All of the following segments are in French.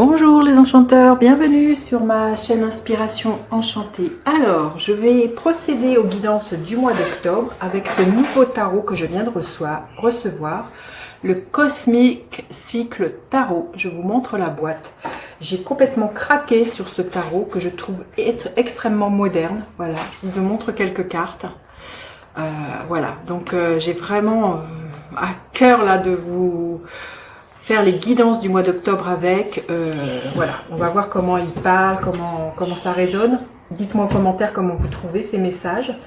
Bonjour les enchanteurs, bienvenue sur ma chaîne Inspiration Enchantée. Alors, je vais procéder aux guidances du mois d'octobre avec ce nouveau tarot que je viens de recevoir, le Cosmic Cycle Tarot. Je vous montre la boîte. J'ai complètement craqué sur ce tarot que je trouve être extrêmement moderne. Voilà, je vous montre quelques cartes. Voilà, donc j'ai vraiment à cœur là de vous faire les guidances du mois d'octobre avec. Voilà, on va voir comment il parle, comment ça résonne. Dites-moi en commentaire comment vous trouvez ces messages.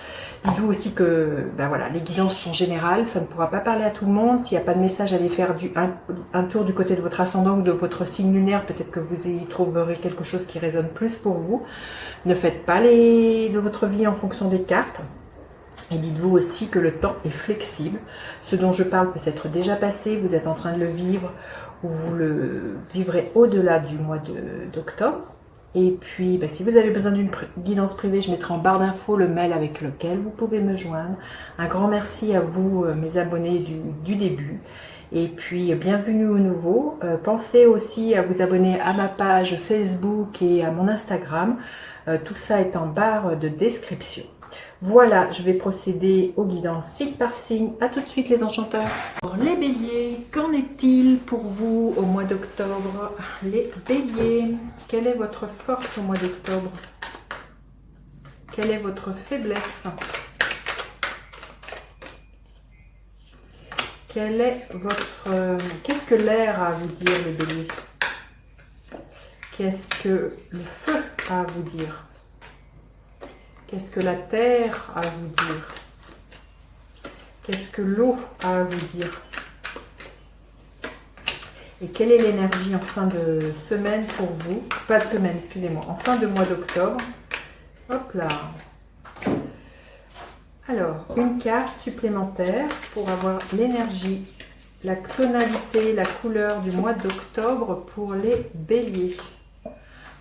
Dites-vous aussi que voilà, les guidances sont générales, ça ne pourra pas parler à tout le monde. S'il n'y a pas de message, allez faire un tour du côté de votre ascendant ou de votre signe lunaire. Peut-être que vous y trouverez quelque chose qui résonne plus pour vous. Ne faites pas votre vie en fonction des cartes. Et dites-vous aussi que le temps est flexible. Ce dont je parle peut s'être déjà passé, vous êtes en train de le vivre ou vous le vivrez au-delà du mois d'octobre. Et puis, si vous avez besoin d'une guidance privée, je mettrai en barre d'infos le mail avec lequel vous pouvez me joindre. Un grand merci à vous, mes abonnés du début. Et puis, bienvenue aux nouveaux. Pensez aussi à vous abonner à ma page Facebook et à mon Instagram. Tout ça est en barre de description. Voilà, je vais procéder aux guidances signe par signe. A tout de suite les enchanteurs. Pour les béliers, qu'en est-il pour vous au mois d'octobre? Les béliers, quelle est votre force au mois d'octobre? Quelle est votre faiblesse? Quelle est votre... Qu'est-ce que l'air a à vous dire, les béliers? Qu'est-ce que le feu a à vous dire? Qu'est-ce que la terre a à vous dire? Qu'est-ce que l'eau a à vous dire? Et quelle est l'énergie en fin de semaine pour vous? Pas de semaine, excusez-moi, en fin de mois d'octobre. Hop là. Alors, une carte supplémentaire pour avoir l'énergie, la tonalité, la couleur du mois d'octobre pour les béliers.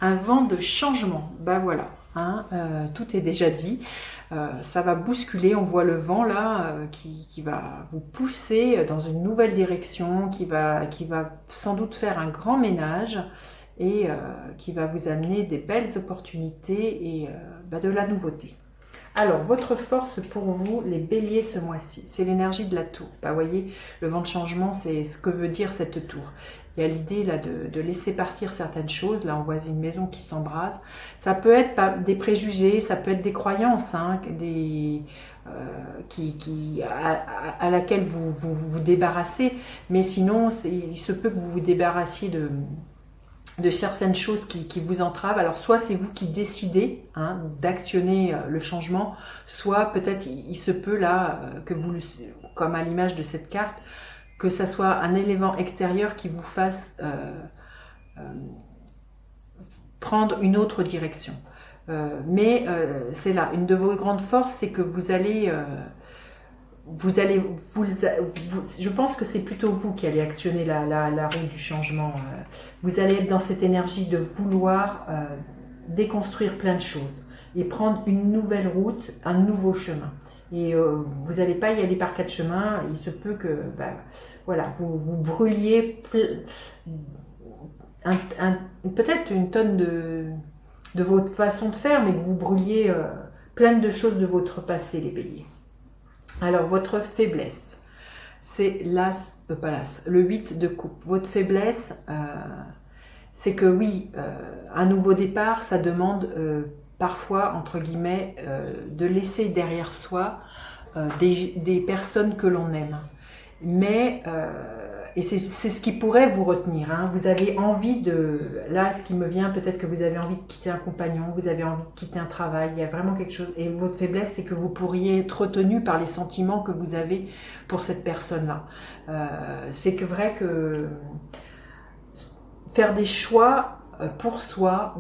Un vent de changement, voilà. Tout est déjà dit, ça va bousculer, on voit le vent là qui va vous pousser dans une nouvelle direction, qui va sans doute faire un grand ménage et qui va vous amener des belles opportunités et de la nouveauté. Alors, votre force pour vous, les béliers ce mois-ci, c'est l'énergie de la tour. Vous voyez, le vent de changement, c'est ce que veut dire cette tour. Il y a l'idée là de laisser partir certaines choses. Là, on voit une maison qui s'embrase. Ça peut être des préjugés, ça peut être des croyances, à laquelle vous débarrassez. Mais sinon, il se peut que vous vous débarrassiez de certaines choses qui vous entravent. Alors soit c'est vous qui décidez d'actionner le changement, soit peut-être il se peut là que vous, comme à l'image de cette carte, que ça soit un élément extérieur qui vous fasse prendre une autre direction. Mais c'est là, une de vos grandes forces, c'est que je pense que c'est plutôt vous qui allez actionner la roue du changement. Vous allez être dans cette énergie de vouloir déconstruire plein de choses et prendre une nouvelle route, un nouveau chemin. Et vous n'allez pas y aller par quatre chemins. Il se peut que voilà, vous brûliez peut-être une tonne de votre façon de faire, mais que vous brûliez plein de choses de votre passé, les béliers. Alors, votre faiblesse, c'est le 8 de coupe. Votre faiblesse, c'est que oui, un nouveau départ, ça demande parfois, entre guillemets, de laisser derrière soi des personnes que l'on aime. Mais, et c'est ce qui pourrait vous retenir. Vous avez envie là, ce qui me vient, peut-être que vous avez envie de quitter un compagnon, vous avez envie de quitter un travail, il y a vraiment quelque chose. Et votre faiblesse, c'est que vous pourriez être retenu par les sentiments que vous avez pour cette personne-là. C'est que vrai que faire des choix pour soi,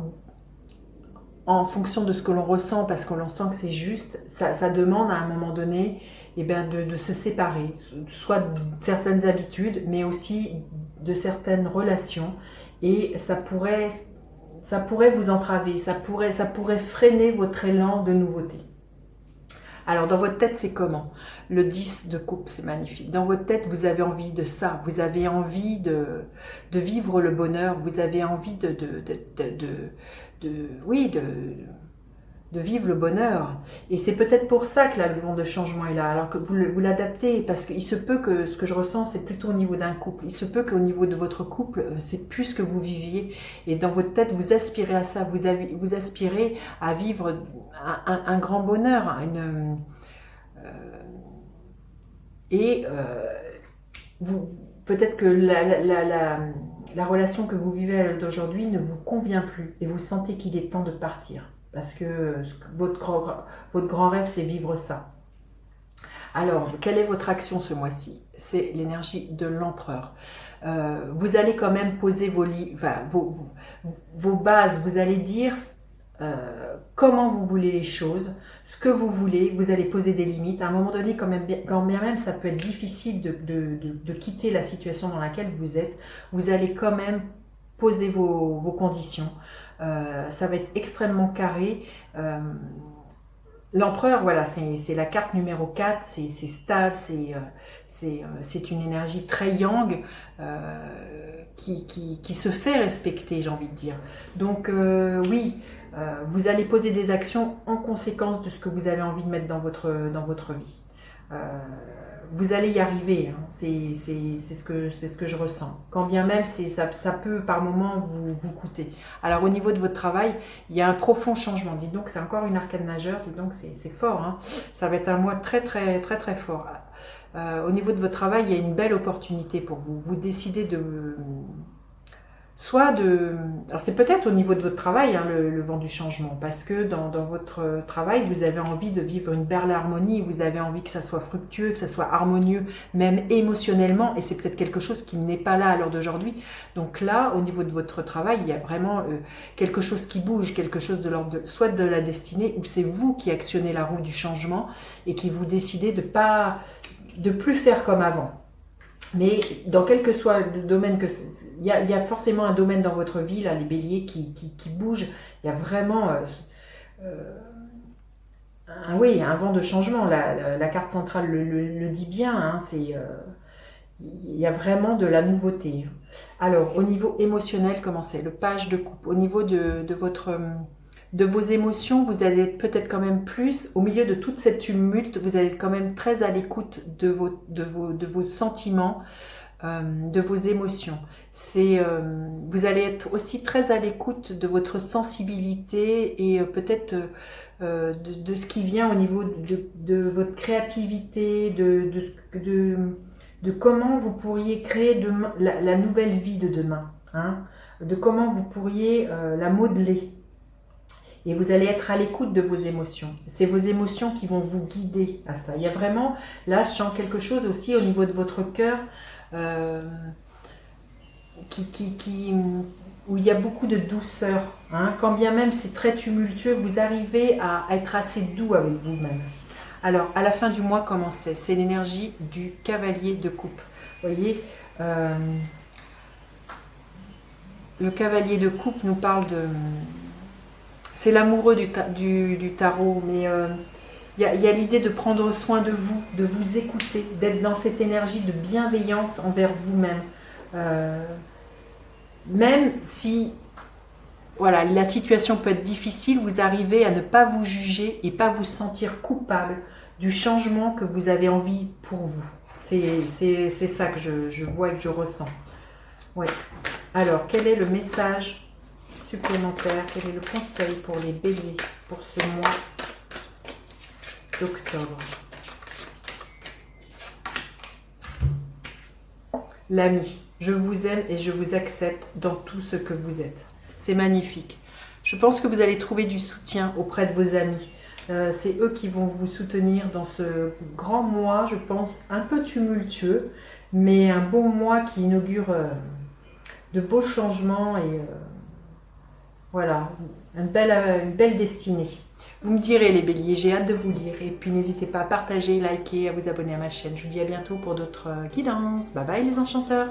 en fonction de ce que l'on ressent, parce que l'on sent que c'est juste, ça demande à un moment donné de se séparer, soit de certaines habitudes, mais aussi de certaines relations. Et ça pourrait vous entraver, ça pourrait freiner votre élan de nouveauté. Alors, dans votre tête, c'est comment? Le 10 de coupe, c'est magnifique. Dans votre tête, vous avez envie de ça. Vous avez envie de vivre le bonheur. Vous avez envie oui, de vivre le bonheur. Et c'est peut-être pour ça que là, le vent de changement est là. Alors que vous l'adaptez, parce qu'il se peut que ce que je ressens, c'est plutôt au niveau d'un couple. Il se peut qu'au niveau de votre couple, c'est plus ce que vous viviez. Et dans votre tête, vous aspirez à ça. Vous aspirez à vivre un grand bonheur, et peut-être que la relation que vous vivez à l'heure d'aujourd'hui ne vous convient plus et vous sentez qu'il est temps de partir parce que votre grand rêve, c'est vivre ça. Alors, quelle est votre action ce mois-ci? C'est l'énergie de l'empereur. Vous allez quand même poser vos bases, vous allez dire comment vous voulez les choses, ce que vous voulez, vous allez poser des limites. À un moment donné, quand bien même ça peut être difficile de quitter la situation dans laquelle vous êtes, vous allez quand même poser vos conditions. Ça va être extrêmement carré. L'empereur, voilà, c'est la carte numéro 4, c'est stable, c'est une énergie très yang qui se fait respecter, j'ai envie de dire. Donc oui, vous allez poser des actions en conséquence de ce que vous avez envie de mettre dans votre vie. Vous allez y arriver, hein. C'est ce que je ressens. Quand bien même ça peut par moments vous coûter. Alors au niveau de votre travail, il y a un profond changement. Dites donc, c'est encore une arcane majeure, dites donc c'est fort, hein. Ça va être un mois très très très très fort. Au niveau de votre travail, il y a une belle opportunité pour vous. Vous décidez alors c'est peut-être au niveau de votre travail, hein, le vent du changement, parce que dans votre travail, vous avez envie de vivre une belle harmonie, vous avez envie que ça soit fructueux, que ça soit harmonieux, même émotionnellement, et c'est peut-être quelque chose qui n'est pas là à l'heure d'aujourd'hui. Donc là, au niveau de votre travail, il y a vraiment quelque chose qui bouge, quelque chose de l'ordre soit de la destinée, ou c'est vous qui actionnez la roue du changement et qui vous décidez de plus faire comme avant. Mais dans quel que soit le domaine, il y a forcément un domaine dans votre vie, là, les béliers, qui bouge. Il y a vraiment un vent de changement. La carte centrale le dit bien, hein, il y a vraiment de la nouveauté. Alors, au niveau émotionnel, comment c'est? Le page de coupe. Au niveau de vos émotions, vous allez être peut-être quand même plus, au milieu de toute cette tumulte, vous allez être quand même très à l'écoute de vos sentiments, de vos émotions. Vous allez être aussi très à l'écoute de votre sensibilité et peut-être de ce qui vient au niveau de votre créativité, de comment vous pourriez créer demain, la nouvelle vie de demain, hein, de comment vous pourriez la modeler. Et vous allez être à l'écoute de vos émotions. C'est vos émotions qui vont vous guider à ça. Il y a vraiment, là, je sens quelque chose aussi au niveau de votre cœur où il y a beaucoup de douceur. Hein. Quand bien même c'est très tumultueux, vous arrivez à être assez doux avec vous-même. Alors, à la fin du mois, comment c'est? C'est l'énergie du cavalier de coupe. Vous voyez, le cavalier de coupe nous parle de... C'est l'amoureux du tarot, mais il y a l'idée de prendre soin de vous écouter, d'être dans cette énergie de bienveillance envers vous-même. Même si voilà, la situation peut être difficile, vous arrivez à ne pas vous juger et pas vous sentir coupable du changement que vous avez envie pour vous. C'est ça que je vois et que je ressens. Ouais. Alors, quel est le message supplémentaire? Quel est le conseil pour les béliers pour ce mois d'octobre? L'ami, je vous aime et je vous accepte dans tout ce que vous êtes. C'est magnifique. Je pense que vous allez trouver du soutien auprès de vos amis. C'est eux qui vont vous soutenir dans ce grand mois, je pense, un peu tumultueux, mais un beau mois qui inaugure de beaux changements et voilà, une belle destinée. Vous me direz les béliers, j'ai hâte de vous lire. Et puis n'hésitez pas à partager, liker, à vous abonner à ma chaîne. Je vous dis à bientôt pour d'autres guidances. Bye bye les enchanteurs.